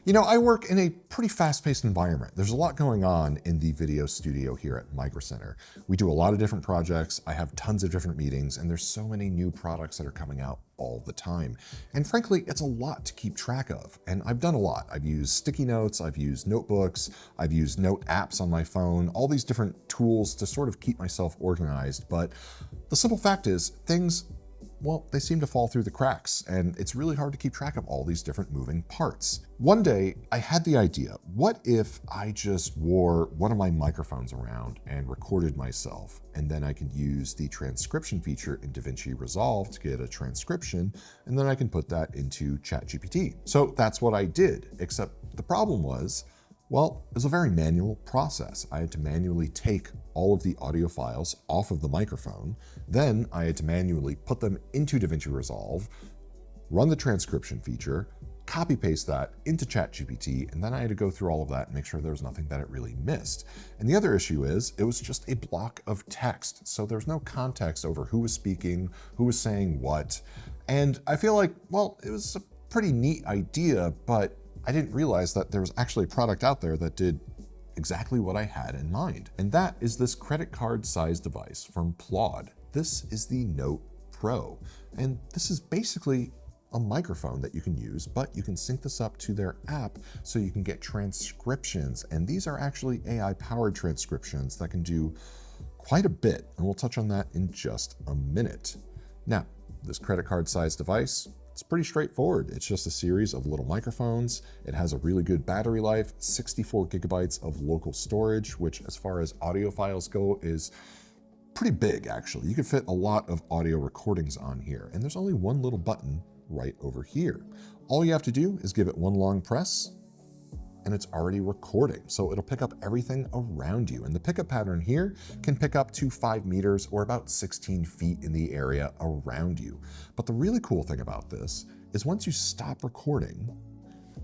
You know, I work in a pretty fast-paced environment. There's a lot going on in the video studio here at Microcenter. We do a lot of different projects. I have tons of different meetings, and there's so many new products that are coming out all the time. And frankly, it's a lot to keep track of. And I've done a lot. I've used sticky notes, I've used notebooks, I've used note apps on my phone, all these different tools to sort of keep myself organized. But the simple fact is, things, well, they seem to fall through the cracks, and it's really hard to keep track of all these different moving parts. One day, I had the idea, what if I just wore one of my microphones around and recorded myself, and then I could use the transcription feature in DaVinci Resolve to get a transcription, and then I can put that into ChatGPT. So that's what I did, except the problem was, well, it was a very manual process. I had to manually take all of the audio files off of the microphone. Then I had to manually put them into DaVinci Resolve, run the transcription feature, copy paste that into ChatGPT, and then I had to go through all of that and make sure there was nothing that it really missed. And the other issue is it was just a block of text. So there's no context over who was speaking, who was saying what. And I feel like, well, it was a pretty neat idea, but I didn't realize that there was actually a product out there that did exactly what I had in mind. And that is this credit card size device from Plaud. This is the Note Pro. And this is basically a microphone that you can use, but you can sync this up to their app so you can get transcriptions. And these are actually AI-powered transcriptions that can do quite a bit. And we'll touch on that in just a minute. Now, this credit card size device, it's pretty straightforward. It's just a series of little microphones. It has a really good battery life, 64 gigabytes of local storage, which as far as audio files go is pretty big actually. You could fit a lot of audio recordings on here, and there's only one little button right over here. All you have to do is give it one long press, and it's already recording. So it'll pick up everything around you. And the pickup pattern here can pick up to 5 meters or about 16 feet in the area around you. But the really cool thing about this is once you stop recording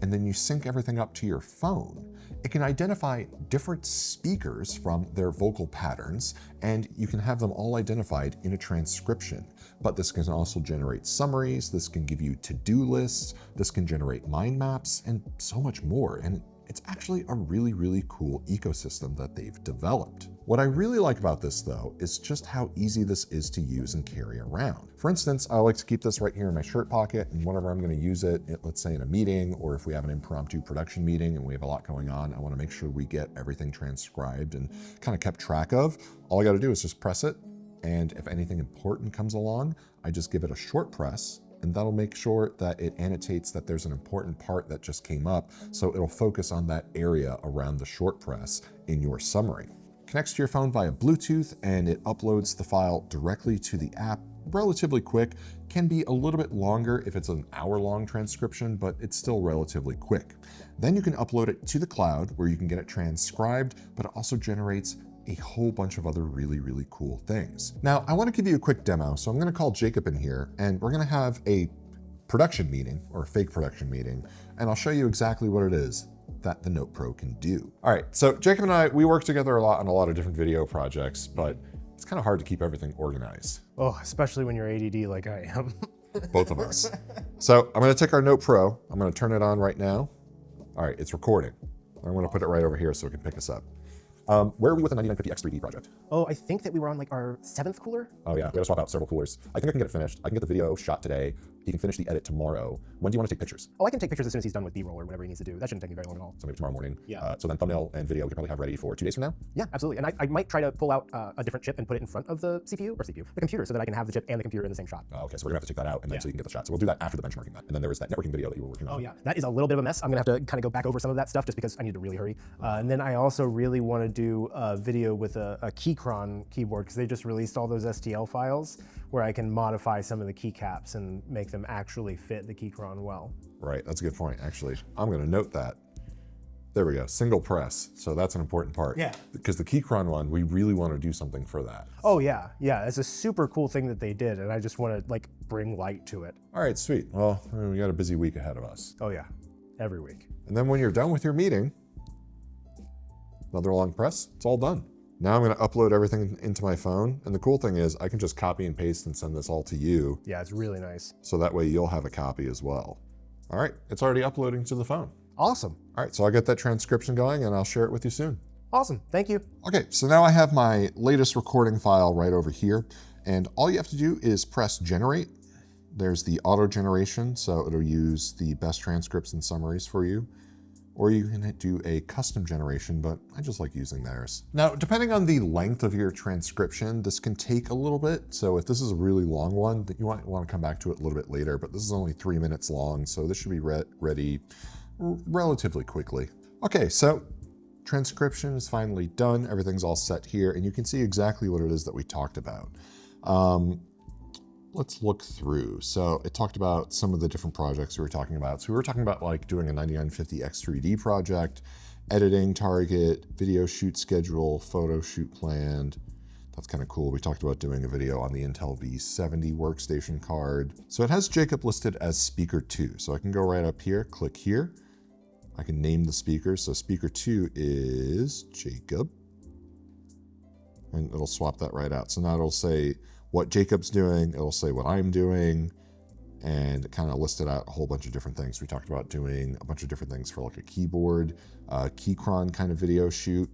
and then you sync everything up to your phone, it can identify different speakers from their vocal patterns, and you can have them all identified in a transcription. But this can also generate summaries, this can give you to-do lists, this can generate mind maps, and so much more. And it's actually a really, really cool ecosystem that they've developed. What I really like about this though, is just how easy this is to use and carry around. For instance, I like to keep this right here in my shirt pocket, and whenever I'm gonna use it, let's say in a meeting, or if we have an impromptu production meeting and we have a lot going on, I wanna make sure we get everything transcribed and kind of kept track of. All I gotta do is just press it, and if anything important comes along, I just give it a short press, and that'll make sure that it annotates that there's an important part that just came up, so it'll focus on that area around the short press in your summary. Connects to your phone via Bluetooth, and it uploads the file directly to the app. Relatively quick, can be a little bit longer if it's an hour-long transcription, but it's still relatively quick. Then you can upload it to the cloud where you can get it transcribed, but it also generates a whole bunch of other really, really cool things. Now, I want to give you a quick demo, so I'm going to call Jacob in here, and we're going to have a production meeting, or a fake production meeting, and I'll show you exactly what it is that the Note Pro can do. All right, so Jacob and I, we work together a lot on a lot of different video projects, but it's kind of hard to keep everything organized. Oh, especially when you're ADD like I am. Both of us. So I'm going to take our Note Pro, I'm going to turn it on right now. All right, it's recording. I'm going to put it right over here so it can pick us up. Where are we with the 9950X3D project? Oh, I think that we were on like our 7th cooler. Oh yeah, we gotta swap out several coolers. I think I can get it finished. I can get the video shot today. He can finish the edit tomorrow. When do you want to take pictures? Oh, I can take pictures as soon as he's done with B-roll or whatever he needs to do. That shouldn't take me very long at all. So maybe tomorrow morning. Yeah. So then thumbnail and video we can probably have ready for 2 days from now? Yeah, absolutely. And I might try to pull out a different chip and put it in front of the the computer, so that I can have the chip and the computer in the same shot. Oh, okay, so we're gonna have to take that out and then so you can get the shot. So we'll do that after the benchmarking that. And then there was that networking video that you were working on. Oh yeah, that is a little bit of a mess. I'm gonna have to kind of go back over some of that stuff just because I need to really hurry. And then I also really want to do a video with a Keychron keyboard, because they just released all those STL files where I can modify some of the keycaps and make them actually fit the Keychron well. Right, that's a good point, actually. I'm gonna note that. There we go, single press. So that's an important part. Yeah. Because the Keychron one, we really want to do something for that. Oh yeah, yeah, it's a super cool thing that they did, and I just want to like bring light to it. All right, sweet. Well, we got a busy week ahead of us. Oh yeah, every week. And then when you're done with your meeting, another long press, it's all done. Now I'm gonna upload everything into my phone. And the cool thing is I can just copy and paste and send this all to you. Yeah, it's really nice. So that way you'll have a copy as well. All right, it's already uploading to the phone. Awesome. All right, so I'll get that transcription going and I'll share it with you soon. Awesome. Thank you. Okay, so now I have my latest recording file right over here, and all you have to do is press generate. There's the auto generation, so it'll use the best transcripts and summaries for you. Or you can do a custom generation, but I just like using theirs. Now, depending on the length of your transcription, this can take a little bit. So if this is a really long one, you might want to come back to it a little bit later, but this is only 3 minutes long, so this should be ready relatively quickly. Okay, so transcription is finally done. Everything's all set here, and you can see exactly what it is that we talked about. Let's look through. So it talked about some of the different projects we were talking about. So we were talking about like doing a 9950X3D project, editing target, video shoot schedule, photo shoot planned. That's kind of cool. We talked about doing a video on the Intel V70 workstation card. So it has Jacob listed as speaker 2. So I can go right up here, click here. I can name the speakers. So speaker 2 is Jacob. And it'll swap that right out. So now it'll say what Jacob's doing, it'll say what I'm doing, and it kind of listed out a whole bunch of different things. We talked about doing a bunch of different things for like a keyboard, keychron kind of video shoot.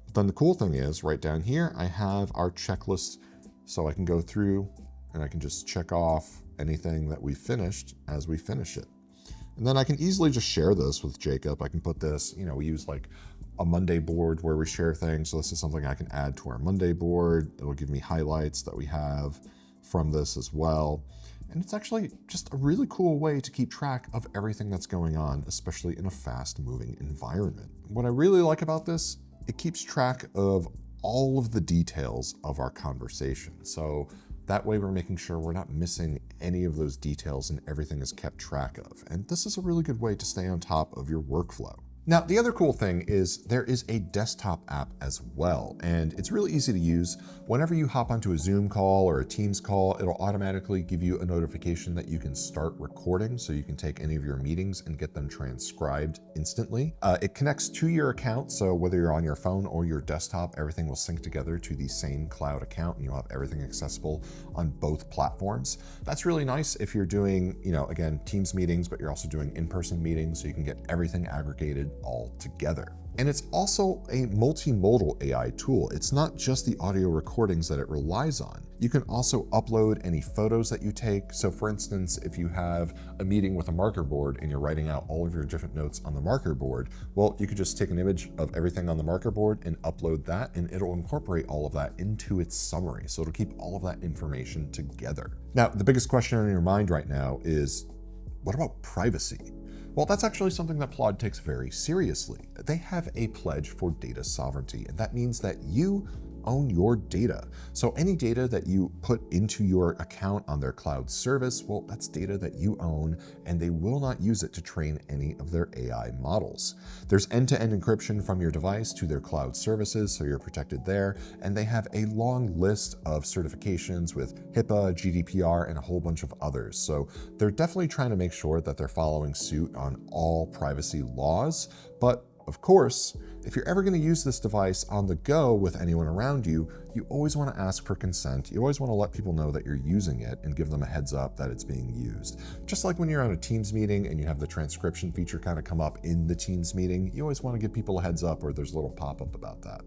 But then the cool thing is right down here, I have our checklist, so I can go through and I can just check off anything that we finished as we finish it. And then I can easily just share this with Jacob. I can put this, you know, we use like a Monday board where we share things. So this is something I can add to our Monday board. It'll give me highlights that we have from this as well. And it's actually just a really cool way to keep track of everything that's going on, especially in a fast moving environment. What I really like about this, it keeps track of all of the details of our conversation. So that way we're making sure we're not missing any of those details and everything is kept track of. And this is a really good way to stay on top of your workflow. Now, the other cool thing is there is a desktop app as well, and it's really easy to use. Whenever you hop onto a Zoom call or a Teams call, it'll automatically give you a notification that you can start recording, so you can take any of your meetings and get them transcribed instantly. It connects to your account, so whether you're on your phone or your desktop, everything will sync together to the same cloud account, and you'll have everything accessible on both platforms. That's really nice if you're doing, you know, again, Teams meetings, but you're also doing in-person meetings, so you can get everything aggregated all together. And it's also a multimodal AI tool. It's not just the audio recordings that it relies on. You can also upload any photos that you take. So for instance, if you have a meeting with a marker board and you're writing out all of your different notes on the marker board, well, you could just take an image of everything on the marker board and upload that, and it'll incorporate all of that into its summary. So it'll keep all of that information together. Now, the biggest question on your mind right now is, what about privacy? Well, that's actually something that Plaud takes very seriously. They have a pledge for data sovereignty, and that means that you own your data. So any data that you put into your account on their cloud service, well, that's data that you own, and they will not use it to train any of their AI models. There's end-to-end encryption from your device to their cloud services, so you're protected there, and they have a long list of certifications with HIPAA, GDPR, and a whole bunch of others. So they're definitely trying to make sure that they're following suit on all privacy laws, but of course, if you're ever going to use this device on the go with anyone around you, you always want to ask for consent. You always want to let people know that you're using it and give them a heads up that it's being used. Just like when you're on a Teams meeting and you have the transcription feature kind of come up in the Teams meeting, you always want to give people a heads up, or there's a little pop-up about that.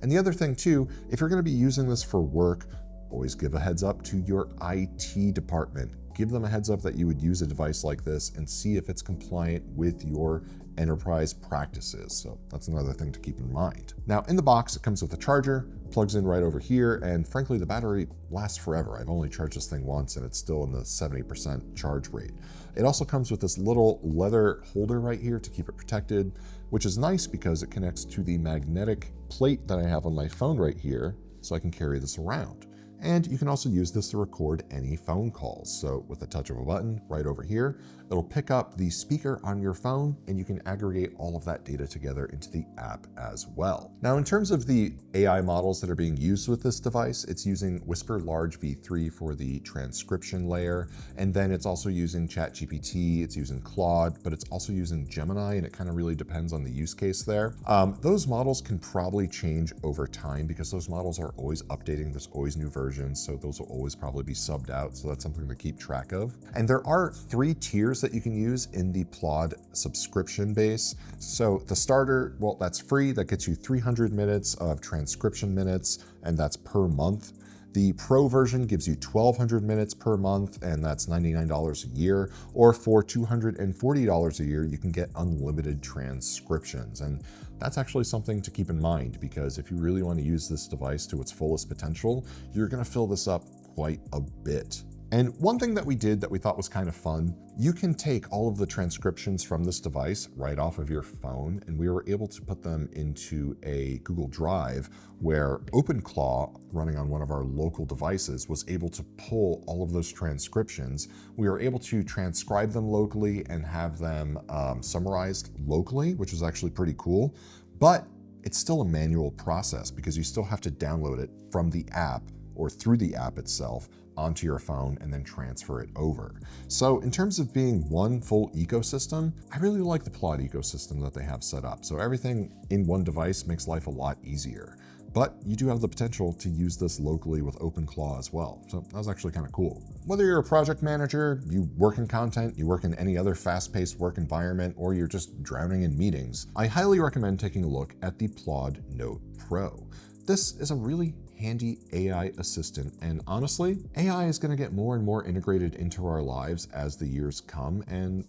And the other thing too, if you're going to be using this for work, always give a heads up to your IT department. Give them a heads up that you would use a device like this and see if it's compliant with your enterprise practices. So that's another thing to keep in mind. Now in the box, it comes with a charger, plugs in right over here, and frankly, the battery lasts forever. I've only charged this thing once and it's still in the 70% charge rate. It also comes with this little leather holder right here to keep it protected, which is nice because it connects to the magnetic plate that I have on my phone right here, so I can carry this around. And you can also use this to record any phone calls. So with the touch of a button right over here, it'll pick up the speaker on your phone, and you can aggregate all of that data together into the app as well. Now, in terms of the AI models that are being used with this device, it's using Whisper Large v3 for the transcription layer, and then it's also using ChatGPT, it's using Claude, but it's also using Gemini, and it kind of really depends on the use case there. Those models can probably change over time because those models are always updating. There's always new versions versions, so those will always probably be subbed out, so that's something to keep track of. And there are 3 tiers that you can use in the Plaud subscription base. So the starter, well, that's free. That gets you 300 minutes of transcription minutes, and that's per month. The Pro version gives you 1,200 minutes per month, and that's $99 a year, or for $240 a year, you can get unlimited transcriptions. And that's actually something to keep in mind, because if you really want to use this device to its fullest potential, you're going to fill this up quite a bit. And one thing that we did that we thought was kind of fun, you can take all of the transcriptions from this device right off of your phone, and we were able to put them into a Google Drive where OpenClaw, running on one of our local devices, was able to pull all of those transcriptions. We were able to transcribe them locally and have them summarized locally, which is actually pretty cool. But it's still a manual process because you still have to download it from the app or through the app itself onto your phone and then transfer it over. So in terms of being one full ecosystem, I really like the Plaud ecosystem that they have set up. So everything in one device makes life a lot easier. But you do have the potential to use this locally with OpenClaw as well. So that was actually kind of cool. Whether you're a project manager, you work in content, you work in any other fast-paced work environment, or you're just drowning in meetings, I highly recommend taking a look at the Plaud Note Pro. This is a really handy AI assistant, and honestly, AI is going to get more and more integrated into our lives as the years come, and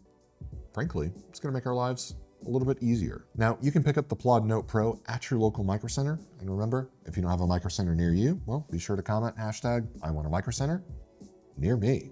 frankly, it's going to make our lives a little bit easier. Now, you can pick up the Plaud Note Pro at your local microcenter, and remember, if you don't have a microcenter near you, well, be sure to comment #I want a microcenter near me.